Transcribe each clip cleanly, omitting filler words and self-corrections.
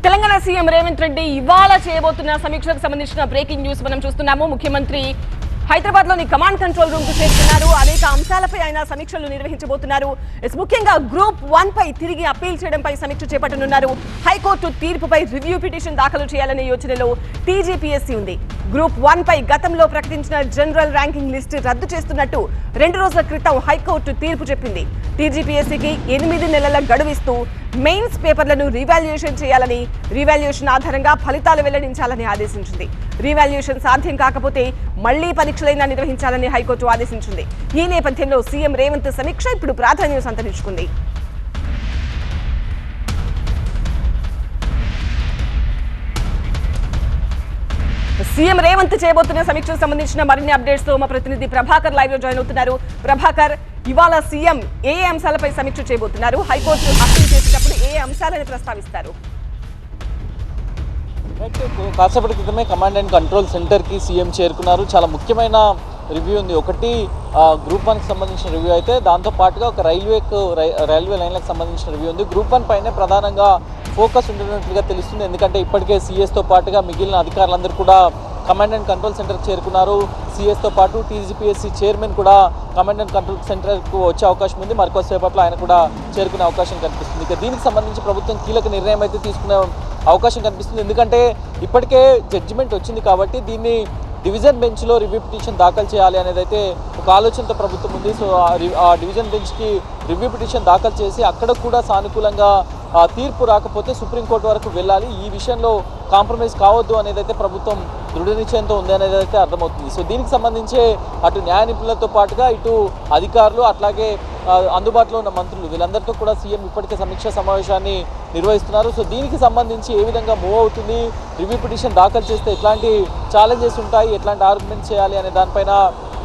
Telangana CM Revanth Reddy ఇవాళ చేయబోతున్న సమీక్షకు సంబంధించిన బ్రేకింగ్ న్యూస్ మనం చూస్తున్నాము. ముఖ్యమంత్రి హైదరాబాద్ లోని కమాండ్ కంట్రోల్ రూమ్ కు చేరుకున్నారు. అనేక అంశాలపై ఆయన సమీక్షలు నిర్వహించబోతున్నారు. ముఖ్యంగా గ్రూప్ 1 పై తిరిగి అప్పీల్ చేయడంపై సమీక్ష చేపట్టనున్నారు. హైకోర్టు తీర్పుపై రివ్యూ పిటిషన్ దాఖలు చేయాలనే యోచనలో టీజీపీఎస్సీ ఉంది. గ్రూప్ 1 పై గతంలో ప్రకటించిన జనరల్ ర్యాంకింగ్ లిస్ట్ రద్దు చేస్తున్నట్టు 2 రోజుల క్రితం హైకోర్టు తీర్పు చెప్పింది. టీజీపీఎస్సీకి 8 నెలల గడువిస్తూ మెయిన్స్ పేపర్లను రీవాల్యుయేషన్ చేయాలని, రీవాల్యుయేషన్ ఆధారంగా ఫలితాలు వెల్లడించాలని ఆదేశించింది. రీవాల్యుయేషన్ సాధ్యం కాకపోతే మళ్లీ పరీక్షలైనా నిర్వహించాలని హైకోర్టు ఆదేశించింది. ఈ నేపథ్యంలో సీఎం రేవంత్ సమీక్ష ఇప్పుడు ప్రాధాన్యం సంతరించుకుంది. సీఎం రేవంత్ చేయబోతున్న సమీక్షకు సంబంధించిన మరిన్ని అప్డేట్స్ తో మా ప్రతినిధి ప్రభాకర్ లైవ్ లో జాయిన్ అవుతున్నారు. ప్రభాకర్, ఇవాళ సీఎం ఏ అంశాలపై సమీక్ష చేయబోతున్నారు? హైకోర్టు అప్పీల్ చేసేటప్పుడు ఏ అంశాలను ప్రస్తావిస్తారు? కాసేపటి క్రితమే కమాండ్ అండ్ కంట్రోల్ సెంటర్కి సీఎం చేరుకున్నారు. చాలా ముఖ్యమైన రివ్యూ ఉంది. ఒకటి గ్రూప్ 1కి సంబంధించిన రివ్యూ అయితే, దాంతో పాటుగా ఒక రైల్వే లైన్లకు సంబంధించిన రివ్యూ ఉంది. గ్రూప్ 1 పైనే ప్రధానంగా ఫోకస్ ఉంటున్నట్లుగా తెలుస్తుంది. ఎందుకంటే ఇప్పటికే సీఎస్తో పాటుగా మిగిలిన అధికారులందరూ కూడా కమాండ్ అండ్ కంట్రోల్ సెంటర్కి చేరుకున్నారు. సీఎస్తో పాటు టీజీపీఎస్సీ చైర్మన్ కూడా కమాండ్ అండ్ కంట్రోల్ సెంటర్కు వచ్చే అవకాశం ఉంది. మరికొద్దిసేపట్లో ఆయన కూడా చేరుకునే అవకాశం కనిపిస్తుంది. ఇక దీనికి సంబంధించి ప్రభుత్వం కీలక నిర్ణయం అయితే తీసుకునే అవకాశం కనిపిస్తుంది. ఎందుకంటే ఇప్పటికే జడ్జిమెంట్ వచ్చింది కాబట్టి దీన్ని డివిజన్ బెంచ్లో రివ్యూ పిటిషన్ దాఖలు చేయాలి అనేది అయితే ఒక ఆలోచనతో ప్రభుత్వం ఉంది. సో ఆ డివిజన్ బెంచ్కి రివ్యూ పిటిషన్ దాఖలు చేసి అక్కడ కూడా సానుకూలంగా తీర్పు రాకపోతే సుప్రీంకోర్టు వరకు వెళ్ళాలి. ఈ విషయంలో కాంప్రమైజ్ కావద్దు అనేది అయితే ప్రభుత్వం దృఢ నిశ్చయంతో ఉంది అనేది అయితే అర్థమవుతుంది. సో దీనికి సంబంధించే అటు న్యాయ నిపుణులతో పాటుగా ఇటు అధికారులు, అట్లాగే అందుబాటులో ఉన్న మంత్రులు, వీళ్ళందరితో కూడా సీఎం ఇప్పటికే సమీక్షా సమావేశాన్ని నిర్వహిస్తున్నారు. సో దీనికి సంబంధించి ఏ విధంగా మూవ్ అవుతుంది, రివ్యూ పిటిషన్ దాఖలు చేస్తే ఎట్లాంటి ఛాలెంజెస్ ఉంటాయి, ఎట్లాంటి ఆర్గ్యుమెంట్స్ చేయాలి అనే దానిపైన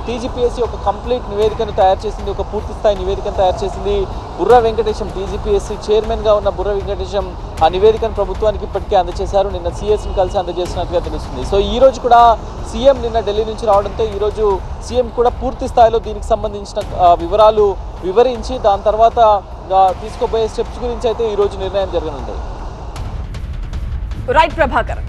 టీజీపీఎస్సీ ఒక కంప్లీట్ నివేదికను తయారు చేసింది. ఒక పూర్తి స్థాయి నివేదికను తయారు చేసింది. బుర్రా వెంకటేశం, టీజీపీఎస్సీ చైర్మన్గా ఉన్న బుర్రా వెంకటేశం ఆ నివేదికను ప్రభుత్వానికి ఇప్పటికే అందజేశారు. నిన్న సీఎస్ని కలిసి అందజేసినట్టుగా తెలుస్తుంది. సో ఈ రోజు కూడా సీఎం నిన్న ఢిల్లీ నుంచి రావడంతో ఈరోజు సీఎం కూడా పూర్తి స్థాయిలో దీనికి సంబంధించిన వివరాలు వివరించి దాని తర్వాత తీసుకోబోయే స్టెప్స్ గురించి అయితే ఈరోజు నిర్ణయం జరగనుంది. రైట్ ప్రభాకర్.